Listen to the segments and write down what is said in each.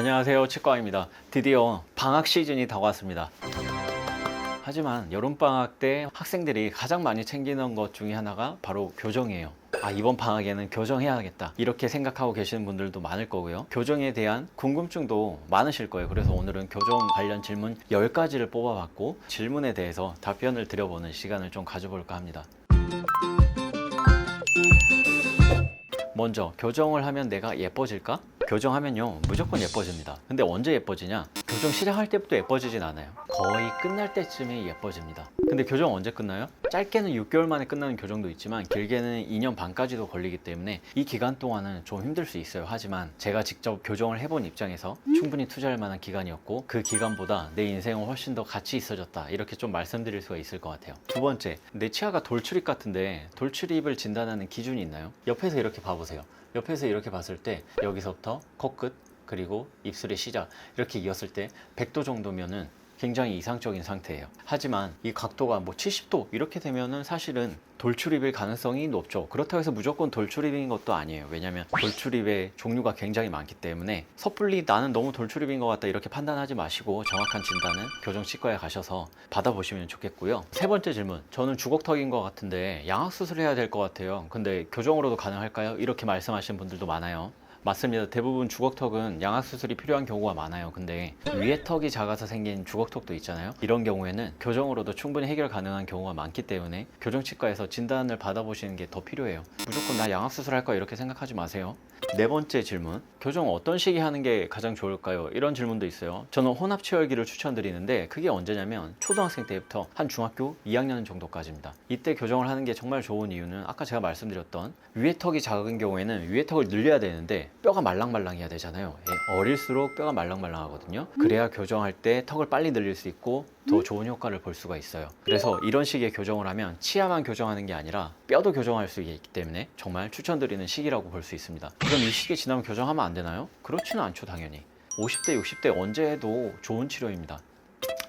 안녕하세요, 치과입니다. 드디어 방학 시즌이 다가왔습니다. 하지만 여름방학 때 학생들이 가장 많이 챙기는 것 중에 하나가 바로 교정이에요. 이번 방학에는 교정해야겠다 이렇게 생각하고 계시는 분들도 많을 거고요. 교정에 대한 궁금증도 많으실 거예요. 그래서 오늘은 교정 관련 질문 10가지를 뽑아봤고 질문에 대해서 답변을 드려보는 시간을 좀 가져볼까 합니다. 먼저, 교정을 하면 내가 예뻐질까? 교정하면요 무조건 예뻐집니다. 근데 언제 예뻐지냐? 교정 시작할 때부터 예뻐지진 않아요. 거의 끝날 때쯤에 예뻐집니다. 근데 교정 언제 끝나요? 짧게는 6개월 만에 끝나는 교정도 있지만 길게는 2년 반까지도 걸리기 때문에 이 기간 동안은 좀 힘들 수 있어요. 하지만 제가 직접 교정을 해본 입장에서 충분히 투자할 만한 기간이었고 그 기간보다 내 인생은 훨씬 더 가치 있어졌다 이렇게 좀 말씀드릴 수가 있을 것 같아요. 두 번째, 내 치아가 돌출입 같은데 돌출입을 진단하는 기준이 있나요? 옆에서 이렇게 봐보세요. 옆에서 이렇게 봤을 때 여기서부터 코끝 그리고 입술의 시작 이렇게 이었을 때 100도 정도면은 굉장히 이상적인 상태예요. 하지만 이 각도가 뭐 70도 이렇게 되면은 사실은 돌출입일 가능성이 높죠. 그렇다고 해서 무조건 돌출입인 것도 아니에요. 왜냐면 돌출입의 종류가 굉장히 많기 때문에 섣불리 나는 너무 돌출입인 것 같다 이렇게 판단하지 마시고 정확한 진단은 교정치과에 가셔서 받아보시면 좋겠고요. 세 번째 질문, 저는 주걱턱인 것 같은데 양악수술 해야 될 것 같아요. 근데 교정으로도 가능할까요? 이렇게 말씀하시는 분들도 많아요. 맞습니다. 대부분 주걱턱은 양악수술이 필요한 경우가 많아요. 근데 위에 턱이 작아서 생긴 주걱턱도 있잖아요. 이런 경우에는 교정으로도 충분히 해결 가능한 경우가 많기 때문에 교정치과에서 진단을 받아보시는 게 더 필요해요. 무조건 나 양악수술 할 거야 이렇게 생각하지 마세요. 네 번째 질문, 교정 어떤 시기 하는 게 가장 좋을까요? 이런 질문도 있어요. 저는 혼합치열기를 추천드리는데 그게 언제냐면 초등학생 때부터 한 중학교 2학년 정도까지입니다. 이때 교정을 하는 게 정말 좋은 이유는 아까 제가 말씀드렸던 위에 턱이 작은 경우에는 위에 턱을 늘려야 되는데 뼈가 말랑말랑해야 되잖아요. 어릴수록 뼈가 말랑말랑하거든요. 그래야 교정할 때 턱을 빨리 늘릴 수 있고 더 좋은 효과를 볼 수가 있어요. 그래서 이런 식의 교정을 하면 치아만 교정하는 게 아니라 뼈도 교정할 수 있기 때문에 정말 추천드리는 시기라고 볼 수 있습니다. 그럼 이 시기 지나면 교정하면 안 되나요? 그렇지는 않죠, 당연히. 50대, 60대 언제 해도 좋은 치료입니다.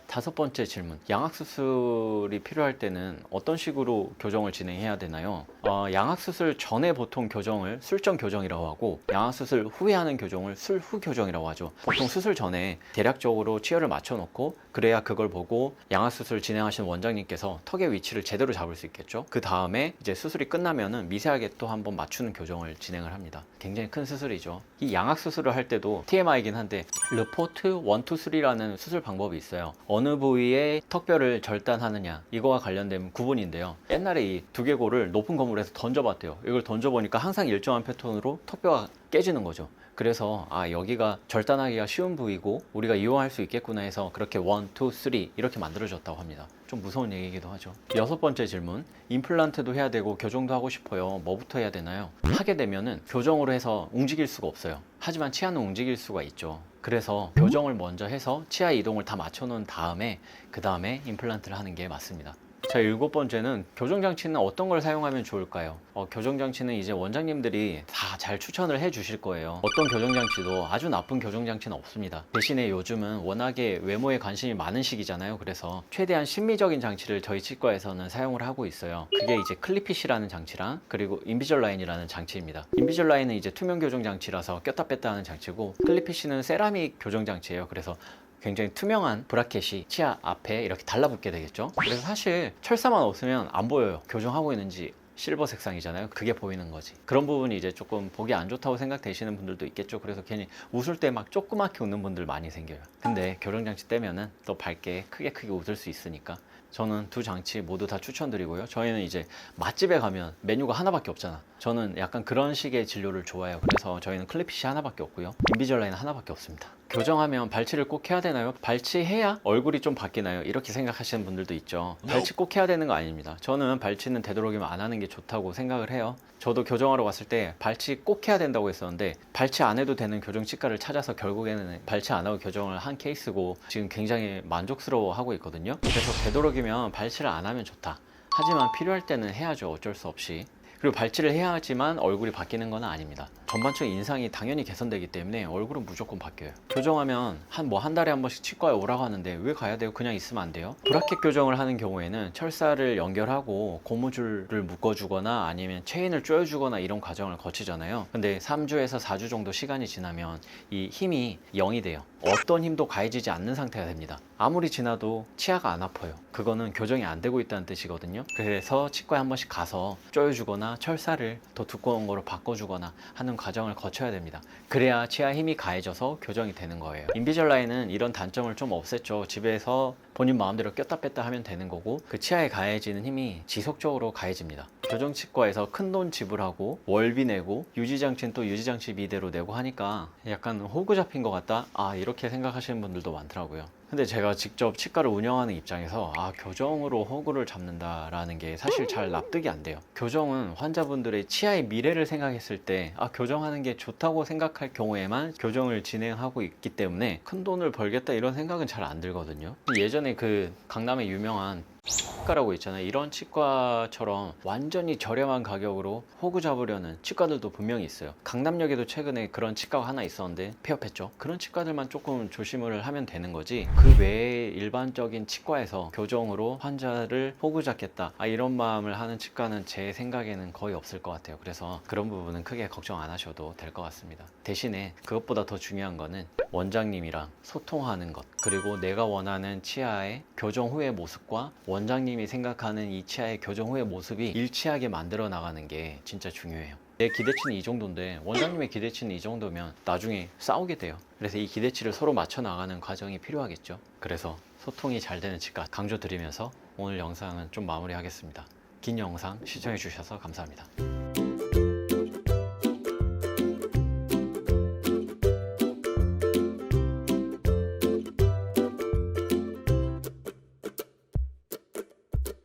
다섯 번째 질문, 양악수술이 필요할 때는 어떤 식으로 교정을 진행해야 되나요? 양악수술 전에 보통 교정을 술전 교정이라고 하고 양악수술 후에 하는 교정을 술후 교정이라고 하죠. 보통 수술 전에 대략적으로 치열을 맞춰 놓고 그래야 그걸 보고 양악수술 진행하시는 원장님께서 턱의 위치를 제대로 잡을 수 있겠죠. 그 다음에 이제 수술이 끝나면은 미세하게 또 한번 맞추는 교정을 진행을 합니다. 굉장히 큰 수술이죠. 이 양악수술을 할 때도 TMI이긴 한데 르포트 1, 2, 3라는 수술 방법이 있어요. 어느 부위에 턱뼈를 절단하느냐 이거와 관련된 구분인데요. 옛날에 이 두개골을 높은 건물에서 던져봤대요. 이걸 던져보니까 항상 일정한 패턴으로 턱뼈가 깨지는 거죠. 그래서 여기가 절단하기가 쉬운 부위고 우리가 이용할 수 있겠구나 해서 그렇게 1, 2, 3 이렇게 만들어졌다고 합니다. 좀 무서운 얘기이기도 하죠. 여섯 번째 질문, 임플란트도 해야 되고 교정도 하고 싶어요. 뭐부터 해야 되나요? 하게 되면은 교정으로 해서 움직일 수가 없어요. 하지만 치아는 움직일 수가 있죠. 그래서 교정을 먼저 해서 치아 이동을 다 맞춰 놓은 다음에 그 다음에 임플란트를 하는 게 맞습니다. 자, 일곱 번째는 교정장치는 어떤 걸 사용하면 좋을까요? 교정장치는 이제 원장님들이 다 잘 추천을 해 주실 거예요. 어떤 교정장치도 아주 나쁜 교정장치는 없습니다. 대신에 요즘은 워낙에 외모에 관심이 많은 시기잖아요. 그래서 최대한 심미적인 장치를 저희 치과에서는 사용을 하고 있어요. 그게 이제 클리핏이라는 장치랑 그리고 인비절라인이라는 장치입니다. 인비절라인은 이제 투명 교정장치라서 꼈다 뺐다 하는 장치고 클리핏은 세라믹 교정장치예요. 그래서 굉장히 투명한 브라켓이 치아 앞에 이렇게 달라붙게 되겠죠. 그래서 사실 철사만 없으면 안 보여요. 교정하고 있는지. 실버 색상이잖아요. 그게 보이는 거지. 그런 부분이 이제 조금 보기 안 좋다고 생각되시는 분들도 있겠죠. 그래서 괜히 웃을 때 막 조그맣게 웃는 분들 많이 생겨요. 근데 교정장치 떼면은 또 밝게 크게 웃을 수 있으니까 저는 두 장치 모두 다 추천드리고요. 저희는 이제 맛집에 가면 메뉴가 하나밖에 없잖아. 저는 약간 그런 식의 진료를 좋아해요. 그래서 저희는 클리핏이 하나밖에 없고요. 인비절라인은 하나밖에 없습니다. 교정하면 발치를 꼭 해야 되나요? 발치해야 얼굴이 좀 바뀌나요? 이렇게 생각하시는 분들도 있죠. 발치 꼭 해야 되는 거 아닙니다. 저는 발치는 되도록이면 안 하는 게 좋다고 생각을 해요. 저도 교정하러 갔을 때 발치 꼭 해야 된다고 했었는데 발치 안 해도 되는 교정치과를 찾아서 결국에는 발치 안 하고 교정을 한 케이스고 지금 굉장히 만족스러워 하고 있거든요. 그래서 되도록이면 발치를 안 하면 좋다. 하지만 필요할 때는 해야죠. 어쩔 수 없이. 그리고 발치를 해야 하지만 얼굴이 바뀌는 건 아닙니다. 전반적인 인상이 당연히 개선되기 때문에 얼굴은 무조건 바뀌어요. 교정하면 한 달에 한 번씩 치과에 오라고 하는데 왜 가야 돼요? 그냥 있으면 안 돼요? 브라켓 교정을 하는 경우에는 철사를 연결하고 고무줄을 묶어주거나 아니면 체인을 조여주거나 이런 과정을 거치잖아요. 근데 3주에서 4주 정도 시간이 지나면 이 힘이 0이 돼요. 어떤 힘도 가해지지 않는 상태가 됩니다. 아무리 지나도 치아가 안 아파요. 그거는 교정이 안 되고 있다는 뜻이거든요. 그래서 치과에 한 번씩 가서 조여주거나 철사를 더 두꺼운 거로 바꿔주거나 하는 과정을 거쳐야 됩니다. 그래야 치아 힘이 가해져서 교정이 되는 거예요. 인비절라인은 이런 단점을 좀 없앴죠. 집에서 본인 마음대로 꼈다 뺐다 하면 되는 거고 그 치아에 가해지는 힘이 지속적으로 가해집니다. 교정치과에서 큰 돈 지불하고 월비 내고 유지장치는 또 유지장치 비대로 내고 하니까 약간 호구 잡힌 것 같다? 이렇게 생각하시는 분들도 많더라고요. 근데 제가 직접 치과를 운영하는 입장에서 교정으로 호구를 잡는다라는 게 사실 잘 납득이 안 돼요. 교정은 환자분들의 치아의 미래를 생각했을 때 교정하는 게 좋다고 생각할 경우에만 교정을 진행하고 있기 때문에 큰 돈을 벌겠다 이런 생각은 잘 안 들거든요. 예전에 그 강남에 유명한 치과라고 있잖아요. 이런 치과처럼 완전히 저렴한 가격으로 호구 잡으려는 치과들도 분명히 있어요. 강남역에도 최근에 그런 치과가 하나 있었는데 폐업했죠. 그런 치과들만 조금 조심을 하면 되는 거지 그 외에 일반적인 치과에서 교정으로 환자를 호구 잡겠다 이런 마음을 하는 치과는 제 생각에는 거의 없을 것 같아요. 그래서 그런 부분은 크게 걱정 안 하셔도 될 것 같습니다. 대신에 그것보다 더 중요한 거는 원장님이랑 소통하는 것, 그리고 내가 원하는 치아의 교정 후의 모습과 원장님이 생각하는 이 치아의 교정 후의 모습이 일치하게 만들어 나가는 게 진짜 중요해요. 내 기대치는 이 정도인데 원장님의 기대치는 이 정도면 나중에 싸우게 돼요. 그래서 이 기대치를 서로 맞춰 나가는 과정이 필요하겠죠. 그래서 소통이 잘 되는 치과 강조드리면서 오늘 영상은 좀 마무리하겠습니다. 긴 영상 시청해 주셔서 감사합니다.